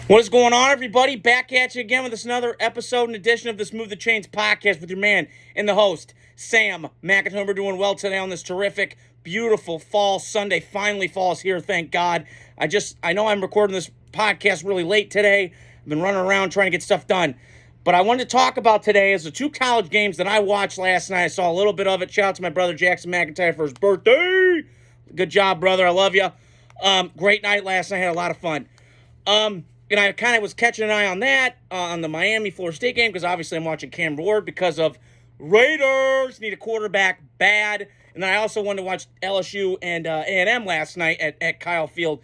What is going on, everybody? Back at you again with this another episode and edition of this Move the Chains podcast with your man and the host, Sam McIntyre. We're doing well today on this terrific, beautiful fall Sunday. Finally, fall is here, thank God. I know I'm recording this podcast really late today. I've been running around trying to get stuff done. But I wanted to talk about today is the two college games that I watched last night. I saw a little bit of it. Shout out to my brother Jackson McIntyre for his birthday. Good job, brother. I love you. Great night last night. Had a lot of fun. And I kind of was catching an eye on that, on the Miami-Florida State game, because obviously I'm watching Cam Ward because of Raiders need a quarterback bad. And then I also wanted to watch LSU and A&M last night at Kyle Field.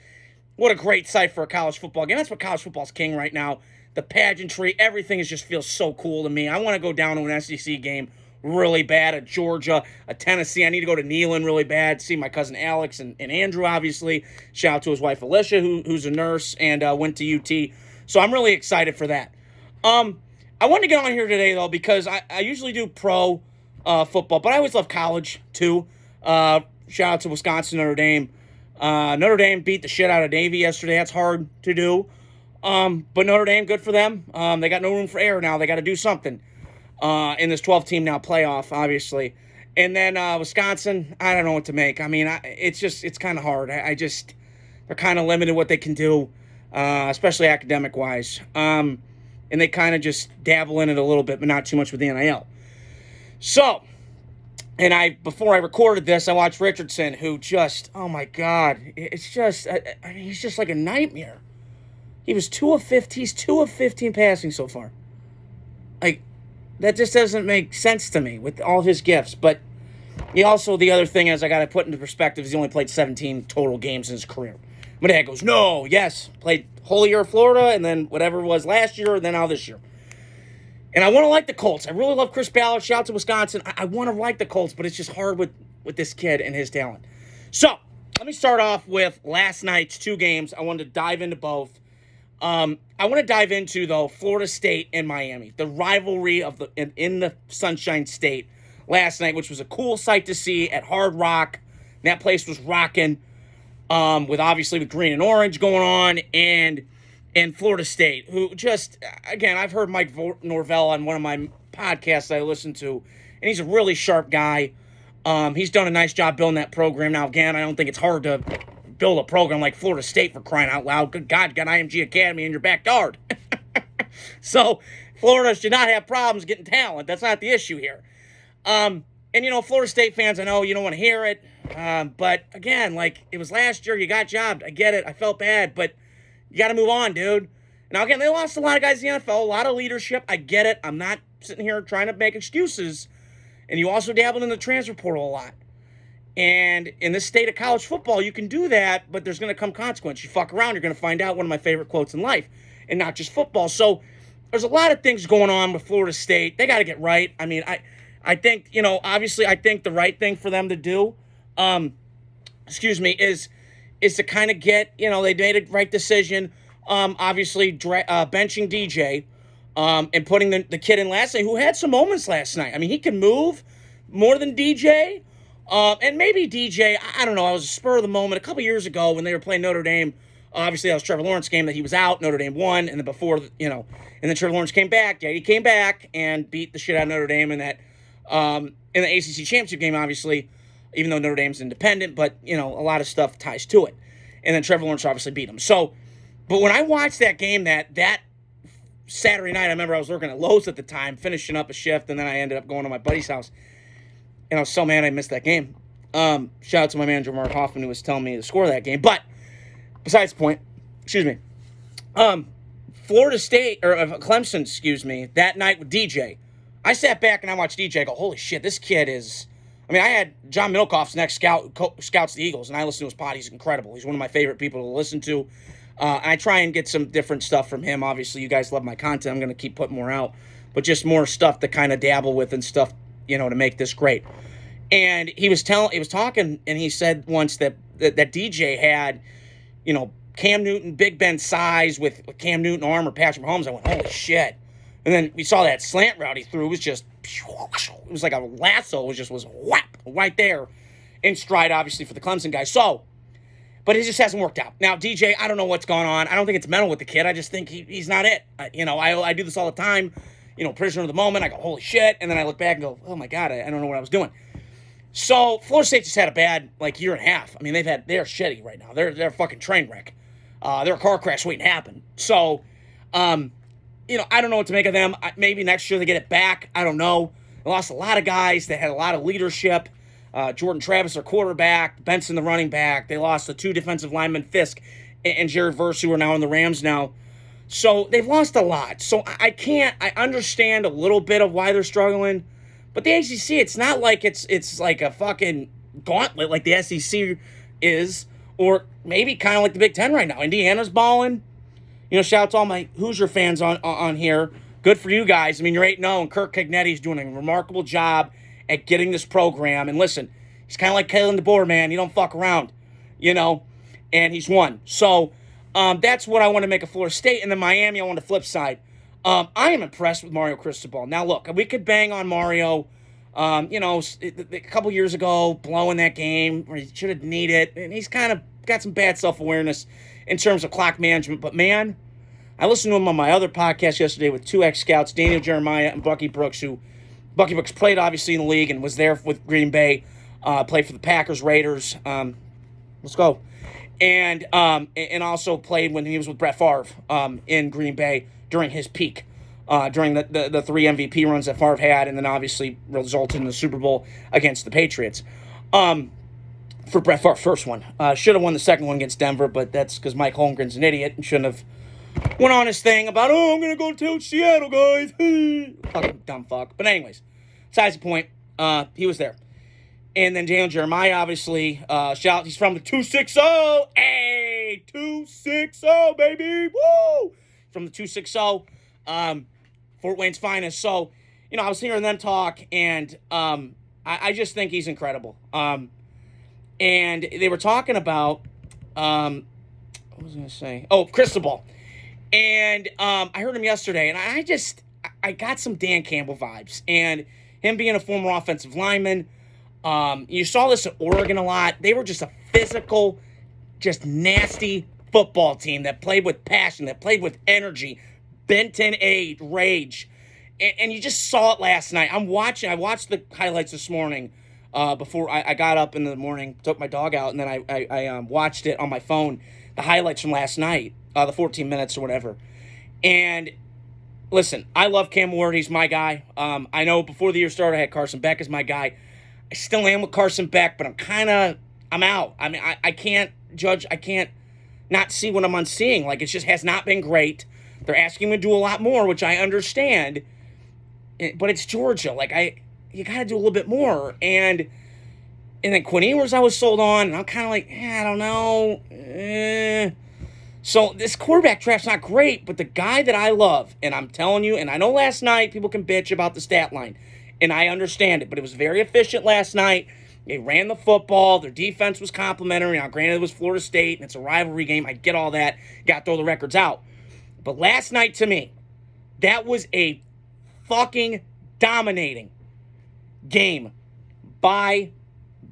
What a great sight for a college football game. That's what college football's king right now. The pageantry, everything just feels so cool to me. I want to go down to an SEC game really bad, a Georgia, a Tennessee. I need to go to Neyland really bad, see my cousin Alex and Andrew, obviously. Shout out to his wife, Alicia, who's a nurse and went to UT. So I'm really excited for that. I wanted to get on here today, though, because I usually do pro football, but I always love college, too. Shout out to Wisconsin, Notre Dame. Notre Dame beat the shit out of Navy yesterday. That's hard to do. But Notre Dame, good for them. They got no room for error now. They got to do something. In this 12-team now playoff, obviously. And then Wisconsin, I don't know what to make. I mean, it's kind of hard. They're kind of limited what they can do, especially academic-wise. And they kind of just dabble in it a little bit, but not too much with the NIL. So, before I recorded this, I watched Richardson, who just, oh my God, it's just, I mean, he's just like a nightmare. He's 2 of 15 passing so far. Like, that just doesn't make sense to me with all his gifts. But the other thing is, I got to put into perspective, he's only played 17 total games in his career. My dad goes, no, yes, played whole year of Florida, and then whatever it was last year, and then now this year. And I want to like the Colts. I really love Chris Ballard. Shout out to Wisconsin. I want to like the Colts, but it's just hard with this kid and his talent. So, let me start off with last night's two games. I wanted to dive into both. I want to dive into, though, Florida State and Miami, the rivalry in the Sunshine State last night, which was a cool sight to see at Hard Rock. That place was rocking, with green and orange going on, and Florida State, who just, again, I've heard Mike Norvell on one of my podcasts I listen to, and he's a really sharp guy. He's done a nice job building that program. Now, again, I don't think it's hard to build a program like Florida State, for crying out loud. Good God, you got IMG Academy in your backyard. So, Florida should not have problems getting talent. That's not the issue here. And, Florida State fans, I know you don't want to hear it. But, again, like, it was last year. You got jobbed. I get it. I felt bad. But you got to move on, dude. Now, again, they lost a lot of guys in the NFL, a lot of leadership. I get it. I'm not sitting here trying to make excuses. And you also dabbled in the transfer portal a lot. And in this state of college football, you can do that, but there's going to come consequence. You fuck around, you're going to find out. One of my favorite quotes in life, and not just football. So there's a lot of things going on with Florida State. They got to get right. I mean, I think, obviously I think the right thing for them to do, is to kind of get, they made a right decision, benching DJ, and putting the kid in last night, who had some moments last night. I mean, he can move more than DJ. And maybe DJ, I don't know, I was a spur of the moment a couple years ago when they were playing Notre Dame. Obviously, that was Trevor Lawrence game that he was out. Notre Dame won, and then and then Trevor Lawrence came back. Yeah, he came back and beat the shit out of Notre Dame in that, in the ACC championship game, obviously, even though Notre Dame's independent, but, a lot of stuff ties to it. And then Trevor Lawrence obviously beat him. So, but when I watched that game that Saturday night, I remember I was working at Lowe's at the time, finishing up a shift, and then I ended up going to my buddy's house. And I was so mad I missed that game. Shout out to my manager, Mark Hoffman, who was telling me the score of that game. But, besides the point, Florida State, or Clemson, that night with DJ. I sat back and I watched DJ. I go, holy shit, this kid is... I mean, I had John Middlecoff's next scouts the Eagles, and I listen to his pod. He's incredible. He's one of my favorite people to listen to. I try and get some different stuff from him. Obviously, you guys love my content. I'm going to keep putting more out. But just more stuff to kind of dabble with and stuff, to make this great. And he was talking, and he said once that DJ had, Cam Newton, Big Ben size with Cam Newton arm or Patrick Mahomes. I went, holy shit. And then we saw that slant route he threw. It was just, it was like a lasso. It was whap right there in stride, obviously, for the Clemson guy. So, But it just hasn't worked out. Now, DJ, I don't know what's going on. I don't think it's mental with the kid. I just think he's not it. I do this all the time. Prisoner of the moment. I go, holy shit. And then I look back and go, oh my God, I don't know what I was doing. So Florida State just had a bad year and a half. I mean, they're shitty right now. They're a fucking train wreck. They're a car crash waiting to happen. So, I don't know what to make of them. Maybe next year they get it back. I don't know. They lost a lot of guys that had a lot of leadership. Jordan Travis, their quarterback. Benson, the running back. They lost the 2 defensive linemen, Fisk and Jared Verse, who are now in the Rams now. So they've lost a lot. So I understand a little bit of why they're struggling. But the ACC, it's not like it's like a fucking gauntlet like the SEC is, or maybe kind of like the Big Ten right now. Indiana's balling. Shout out to all my Hoosier fans on here. Good for you guys. I mean, you're 8-0, and Kirk Cagnetti's doing a remarkable job at getting this program. And listen, he's kind of like Kalen DeBoer, man. You don't fuck around, and he's won. So that's what I want to make of Florida State. And then Miami, I want the flip side. I am impressed with Mario Cristobal. Now, look, we could bang on Mario, a couple years ago, blowing that game where he should have needed it. And he's kind of got some bad self-awareness in terms of clock management. But, man, I listened to him on my other podcast yesterday with 2 ex-scouts, Daniel Jeremiah and Bucky Brooks, who Bucky Brooks played, obviously, in the league and was there with Green Bay, played for the Packers, Raiders. Let's go. And also played when he was with Brett Favre in Green Bay during his peak, during the 3 MVP runs that Favre had, and then obviously resulted in the Super Bowl against the Patriots. For Brett Favre, first one. Should have won the second one against Denver, but that's because Mike Holmgren's an idiot and shouldn't have went on his thing about, I'm going to go to Seattle, guys. Fucking dumb fuck. But anyways, besides the point, he was there. And then Daniel Jeremiah, obviously, shout, he's from the 260. Hey, 260, baby. Woo! From the 260, Fort Wayne's finest. So, I was hearing them talk, and I just think he's incredible. And they were talking about, what was I going to say? Oh, Cristobal. And I heard him yesterday, and I got some Dan Campbell vibes. And him being a former offensive lineman, you saw this at Oregon a lot. They were just a physical, just nasty football team that played with passion, that played with energy, bent-in rage. And you just saw it last night. I watched the highlights this morning before I got up in the morning, took my dog out, and then I watched it on my phone, the highlights from last night, the 14 minutes or whatever. And listen, I love Cam Ward. He's my guy. I know before the year started, I had Carson Beck as my guy. I still am with Carson Beck, but I'm out. I mean, I can't judge. I can't not see what I'm unseeing. Like, it just has not been great. They're asking him to do a lot more, which I understand. But it's Georgia. Like, you got to do a little bit more. And then Quinn Ewers I was sold on, and I'm kind of like, I don't know. So this quarterback draft's not great, but the guy that I love, and I'm telling you, and I know last night people can bitch about the stat line, and I understand it, but it was very efficient last night. They ran the football. Their defense was complimentary. Now, granted, it was Florida State, and it's a rivalry game. I get all that. Got to throw the records out. But last night, to me, that was a fucking dominating game by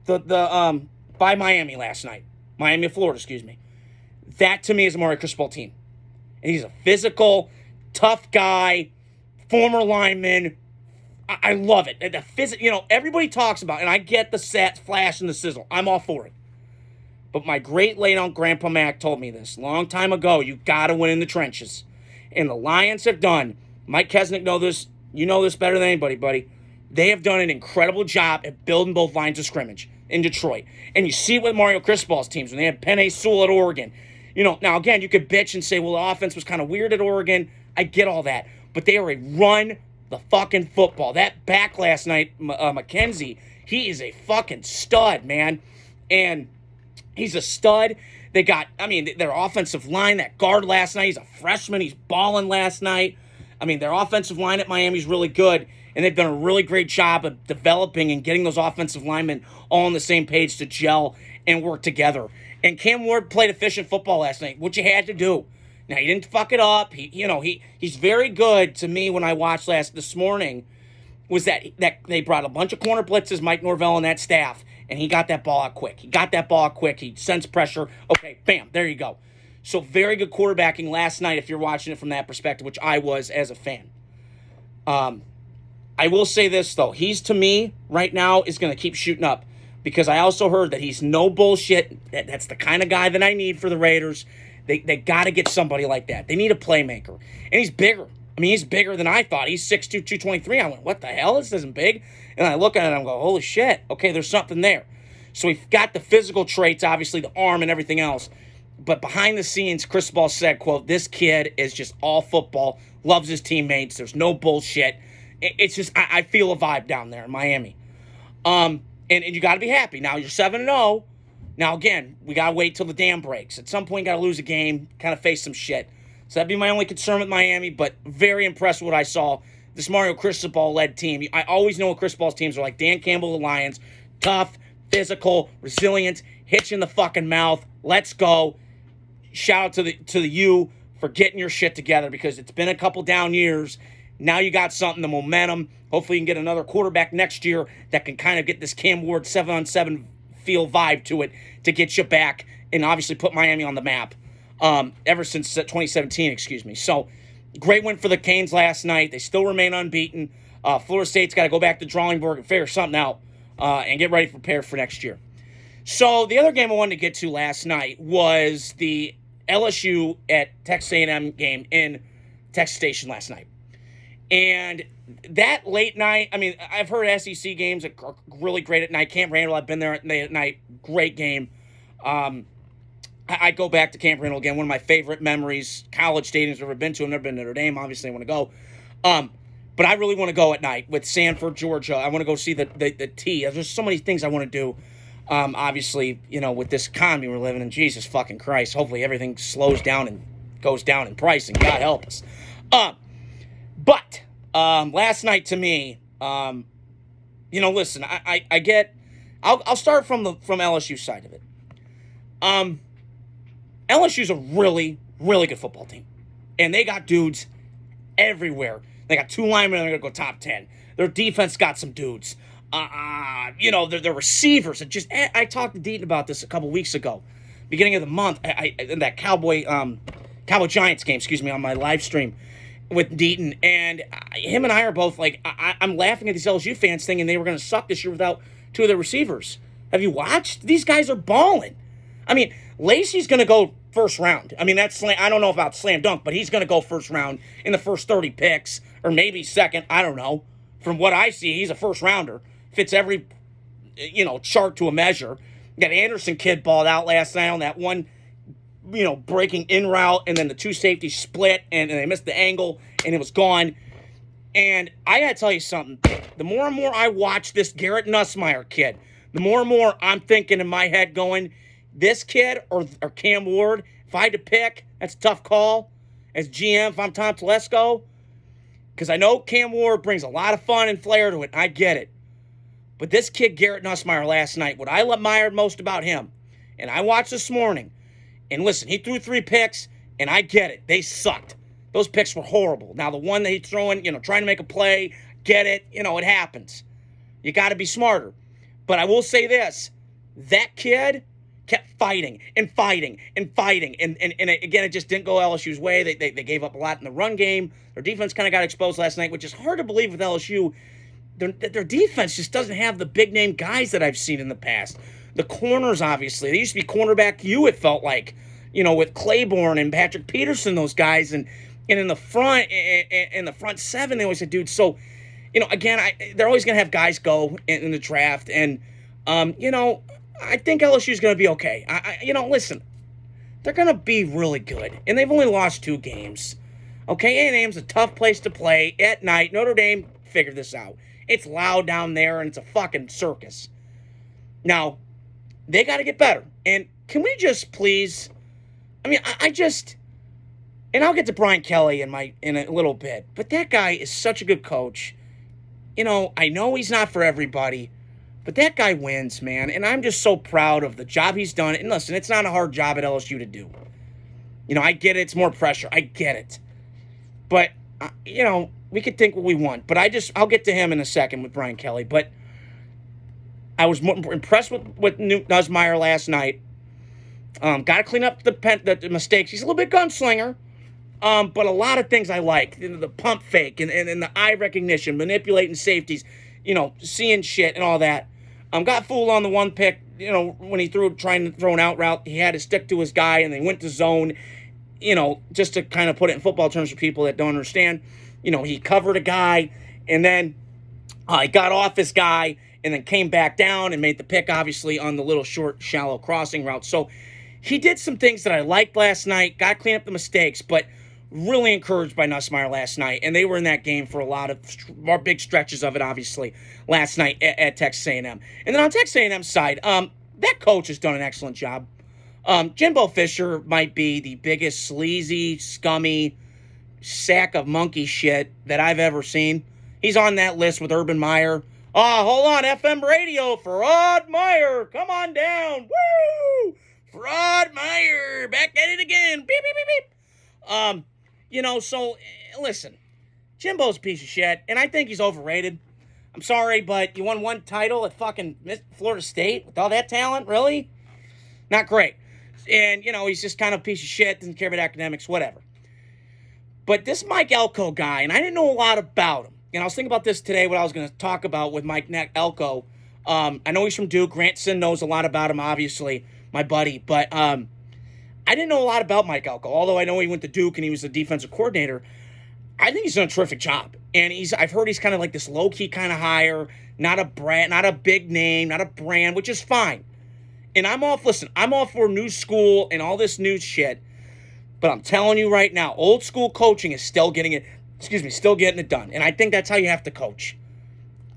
by Miami last night. Miami of Florida, excuse me. That, to me, is a Mario Cristobal team. And he's a physical, tough guy, former lineman. I love it. The everybody talks about, and I get the set, flash, and the sizzle. I'm all for it. But my great late uncle Grandpa Mac told me this long time ago. You got to win in the trenches. And the Lions have done. Mike Kesnick know this. You know this better than anybody, buddy. They have done an incredible job at building both lines of scrimmage in Detroit. And you see it with Mario Cristobal's teams when they had Penei Sewell at Oregon. Now, again, you could bitch and say, well, the offense was kind of weird at Oregon. I get all that. But they are a run the fucking football. That back last night, McKenzie, he is a fucking stud, man. And he's a stud. They got, their offensive line, that guard last night, he's a freshman. He's balling last night. Their offensive line at Miami is really good. And they've done a really great job of developing and getting those offensive linemen all on the same page to gel and work together. And Cam Ward played efficient football last night, which you had to do. Now, he didn't fuck it up. He's very good to me when I watched this morning, was that they brought a bunch of corner blitzes, Mike Norvell and that staff, and he got that ball out quick. He sensed pressure. Okay, bam, there you go. So very good quarterbacking last night if you're watching it from that perspective, which I was as a fan. I will say this, though. He's, to me, right now, is going to keep shooting up because I also heard that he's no bullshit. That's the kind of guy that I need for the Raiders. They got to get somebody like that. They need a playmaker. And he's bigger. I mean, he's bigger than I thought. He's 6'2", 223. I went, what the hell? This isn't big. And I look at it and I'm going, holy shit. Okay, there's something there. So we've got the physical traits, obviously, the arm and everything else. But behind the scenes, Cristobal said, quote, this kid is just all football, loves his teammates. There's no bullshit. It's just, I feel a vibe down there in Miami. And you got to be happy. Now, you're 7-0. Now, again, we got to wait till the dam breaks. At some point, got to lose a game, kind of face some shit. So that'd be my only concern with Miami, but very impressed with what I saw. This Mario Cristobal-led team. I always know what Cristobal's teams are like. Dan Campbell, the Lions, tough, physical, resilient, hitch in the fucking mouth. Let's go. Shout out to the U for getting your shit together because it's been a couple down years. Now you got something, the momentum. Hopefully you can get another quarterback next year that can kind of get this Cam Ward 7-on-7 feel vibe to it to get you back and obviously put Miami on the map ever since 2017, excuse me. So great win for the Canes last night. They still remain unbeaten. Florida State's got to go back to drawing board and figure something out and get ready to prepare for next year. So the other game I wanted to get to last night was the LSU at Texas A&M game in Texas Station last night. And that late night, I mean, I've heard SEC games are really great at night. Camp Randall, I've been there at night. Great game. I go back to Camp Randall again. One of my favorite memories. College stadiums I've ever been to. I've never been to Notre Dame. Obviously, I want to go. But I really want to go at night with Sanford, Georgia. I want to go see the T. There's so many things I want to do. Obviously, with this economy we're living in, Jesus fucking Christ. Hopefully everything slows down and goes down in price, and God help us. But last night to me, listen, I get. I'll start from LSU side of it. LSU's a really, really good football team, and they got dudes everywhere. They got 2 linemen that are gonna go top 10. Their defense got some dudes. Their receivers. I talked to Deaton about this a couple weeks ago, beginning of the month. In that Cowboy Giants game, on my live stream with Deaton, and him and I are both like, I'm laughing at these LSU fans thinking they were going to suck this year without 2 of their receivers. Have you watched? These guys are balling. I mean, Lacey's going to go first round. I mean, I don't know about slam dunk, but he's going to go first round in the first 30 picks, or maybe second. I don't know. From what I see, he's a first rounder. Fits every, chart to a measure. Got Anderson kid balled out last night on that one, breaking in route, and then the 2 safeties split, and they missed the angle, and it was gone. And I got to tell you something. The more and more I watch this Garrett Nussmeier kid, the more and more I'm thinking in my head going, this kid or Cam Ward, if I had to pick, that's a tough call. As GM, if I'm Tom Telesco, because I know Cam Ward brings a lot of fun and flair to it. I get it. But this kid, Garrett Nussmeier, last night, what I admired most about him, and I watched this morning, and listen, he threw 3 picks, and I get it. They sucked. Those picks were horrible. Now, the one that he's throwing, trying to make a play, get it, it happens. You got to be smarter. But I will say this, that kid kept fighting and fighting and fighting. And again, it just didn't go LSU's way. They gave up a lot in the run game. Their defense kind of got exposed last night, which is hard to believe with LSU. Their defense just doesn't have the big-name guys that I've seen in the past. The corners, obviously. They used to be cornerback U, it felt like, with Claiborne and Patrick Peterson, those guys. And in the front, in the front 7, they always said, dude. So, again, they're always going to have guys go in the draft. And, I think LSU's going to be okay. Listen, they're going to be really good. And they've only lost 2 games. Okay, A&M's a tough place to play at night. Notre Dame figured this out. It's loud down there, and it's a fucking circus. Now, they got to get better. And can we just please, and I'll get to Brian Kelly in a little bit, but that guy is such a good coach. I know he's not for everybody, but that guy wins, man. And I'm just so proud of the job he's done. And listen, it's not a hard job at LSU to do. I get it. It's more pressure. I get it. But, we could think what we want. But I'll get to him in a second with Brian Kelly. But I was more impressed with Nussmeier last night. Got to clean up the mistakes. He's a little bit gunslinger, but a lot of things I like. The pump fake and the eye recognition, manipulating safeties, seeing shit and all that. Got fooled on the one pick, when he trying to throw an out route. He had to stick to his guy, and they went to zone, just to kind of put it in football terms for people that don't understand. He covered a guy, and then he got off his guy, and then came back down and made the pick, obviously, on the little short, shallow crossing route. So he did some things that I liked last night, got to clean up the mistakes, but really encouraged by Nussmeier last night. And they were in that game for a lot of more big stretches of it, obviously, last night at Texas A&M. And then on Texas A&M's side, that coach has done an excellent job. Jimbo Fisher might be the biggest sleazy, scummy sack of monkey shit that I've ever seen. He's on that list with Urban Meyer. Oh, hold on, FM radio, Farad Meyer, come on down. Woo! Farad Meyer, back at it again. Beep, beep, beep, beep. So, listen, Jimbo's a piece of shit, and I think he's overrated. I'm sorry, but you won one title at fucking Florida State with all that talent? Really? Not great. And, he's just kind of a piece of shit, doesn't care about academics, whatever. But this Mike Elko guy, and I didn't know a lot about him. And I was thinking about this today, what I was going to talk about with Mike Elko. I know he's from Duke. Grantson knows a lot about him, obviously, my buddy. But I didn't know a lot about Mike Elko, although I know he went to Duke and he was the defensive coordinator. I think he's done a terrific job. And I've heard he's kind of like this low-key kind of hire, not a brand, not a big name, not a brand, which is fine. And I'm all for new school and all this new shit. But I'm telling you right now, old school coaching is still getting it done. And I think that's how you have to coach.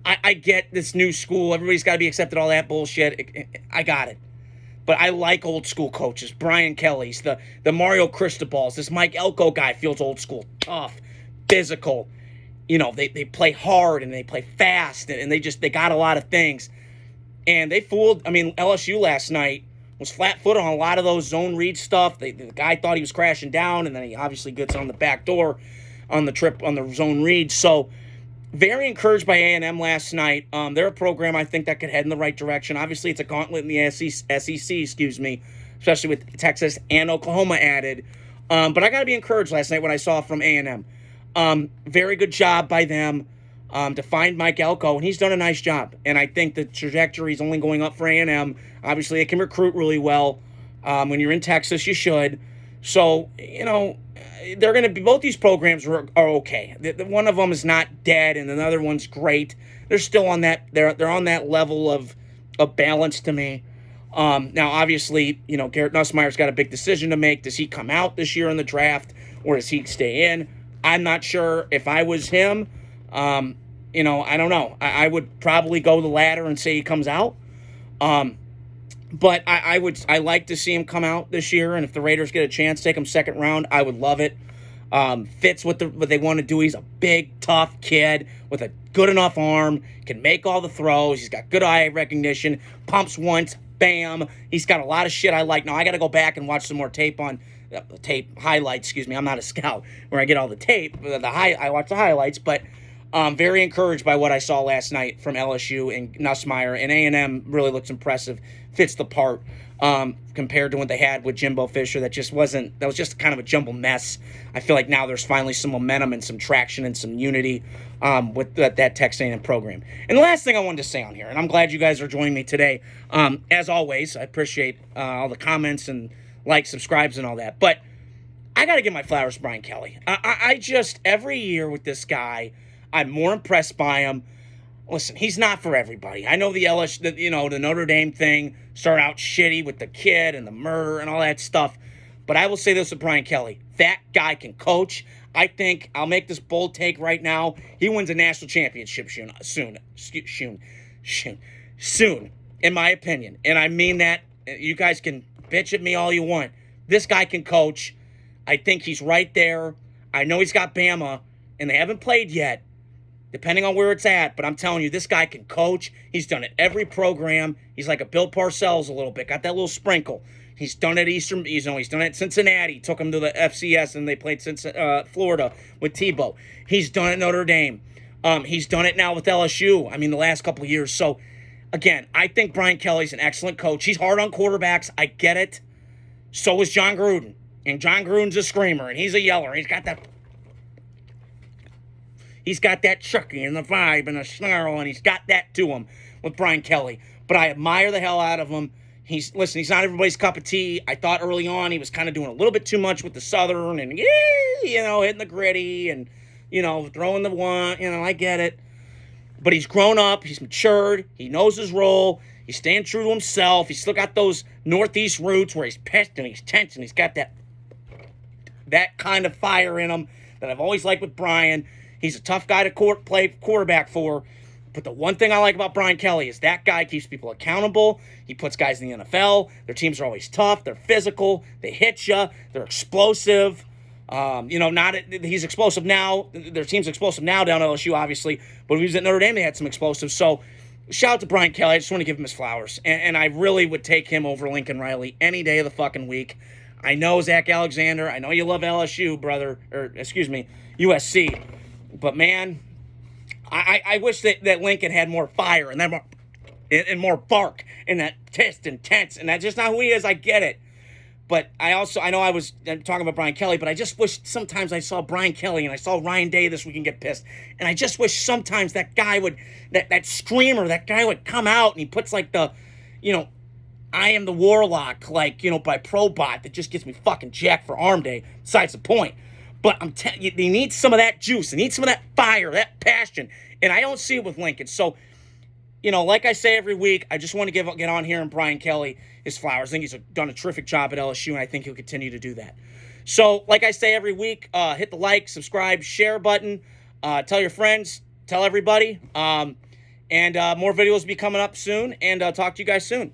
I get this new school, everybody's got to be accepted, all that bullshit. I got it. But I like old school coaches. Brian Kelly's, the Mario Cristobal's, this Mike Elko guy feels old school, tough, physical. They play hard and they play fast and they got a lot of things. And they fooled, LSU last night was flat-footed on a lot of those zone read stuff. The guy thought he was crashing down, and then he obviously gets on the back door on the trip on the zone read. So very encouraged by A&M last night. They're a program I think that could head in the right direction. Obviously, it's a gauntlet in the SEC, especially with Texas and Oklahoma added. But I got to be encouraged last night what I saw from A&M. Very good job by them to find Mike Elko, and he's done a nice job. And I think the trajectory is only going up for A&M. Obviously, they can recruit really well. When you're in Texas, you should. So, they're going to be, both these programs are okay. One of them is not dead, and another one's great. They're still on that, they're on that level of balance to me. Now, obviously, Garrett Nussmeier's got a big decision to make. Does he come out this year in the draft, or does he stay in? I'm not sure. If I was him, I don't know. I would probably go the latter and say he comes out. But I like to see him come out this year, and if the Raiders get a chance, take him second round, I would love it. Fits what they want to do. He's a big, tough kid with a good enough arm, can make all the throws. He's got good eye recognition, pumps once, bam. He's got a lot of shit I like. Now, I got to go back and watch some more highlights, I'm not a scout where I get all the tape. I watch the highlights, but very encouraged by what I saw last night from LSU and Nussmeier, and A&M really looks impressive, fits the part compared to what they had with Jimbo Fisher. That was just kind of a jumbled mess. I feel like now there's finally some momentum and some traction and some unity with that Texas A&M program. And the last thing I wanted to say on here, and I'm glad you guys are joining me today. As always, I appreciate all the comments and likes, subscribes, and all that. But I got to give my flowers to Brian Kelly. I just, every year with this guy, I'm more impressed by him. Listen, he's not for everybody. I know the the Notre Dame thing started out shitty with the kid and the murder and all that stuff. But I will say this with Brian Kelly. That guy can coach. I think, I'll make this bold take right now, he wins a national championship soon, in my opinion. And I mean that. You guys can bitch at me all you want. This guy can coach. I think he's right there. I know he's got Bama, and they haven't played yet, depending on where it's at. But I'm telling you, this guy can coach. He's done it every program. He's like a Bill Parcells a little bit. Got that little sprinkle. He's done it he's done it at Cincinnati. Took him to the FCS, and they played Florida with Tebow. He's done it at Notre Dame. He's done it now with LSU. The last couple of years. So, Again, I think Brian Kelly's an excellent coach. He's hard on quarterbacks. I get it. So is John Gruden. And John Gruden's a screamer, and he's a yeller. He's got that chucky and the vibe and the snarl, and he's got that to him with Brian Kelly. But I admire the hell out of him. He's not everybody's cup of tea. I thought early on he was kind of doing a little bit too much with the Southern and, hitting the gritty and, throwing the one. I get it. But he's grown up. He's matured. He knows his role. He's staying true to himself. He's still got those Northeast roots where he's pissed and he's tense and he's got that kind of fire in him that I've always liked with Brian. He's a tough guy to play quarterback for. But the one thing I like about Brian Kelly is that guy keeps people accountable. He puts guys in the NFL. Their teams are always tough. They're physical. They hit you. They're explosive. He's explosive now. Their team's explosive now down at LSU, obviously. But when he was at Notre Dame, they had some explosives. So shout out to Brian Kelly. I just want to give him his flowers. And I really would take him over Lincoln Riley any day of the fucking week. I know Zach Alexander. I know you love LSU, brother. USC. But, man, I wish that Lincoln had more fire and more bark and that test and tense. And that's just not who he is. I get it. But I'm talking about Brian Kelly, but I just wish sometimes I saw Brian Kelly and I saw Ryan Day this week and get pissed. And I just wish sometimes that guy that screamer, that guy would come out and he puts like the, I am the warlock, by Probot that just gets me fucking jacked for arm day. Besides the point. But I'm telling you, they need some of that juice. They need some of that fire, that passion. And I don't see it with Lincoln. So, like I say every week, I just want to get on here and Brian Kelly his flowers. I think he's done a terrific job at LSU, and I think he'll continue to do that. So, like I say every week, hit the like, subscribe, share button. Tell your friends. Tell everybody. And more videos will be coming up soon. And talk to you guys soon.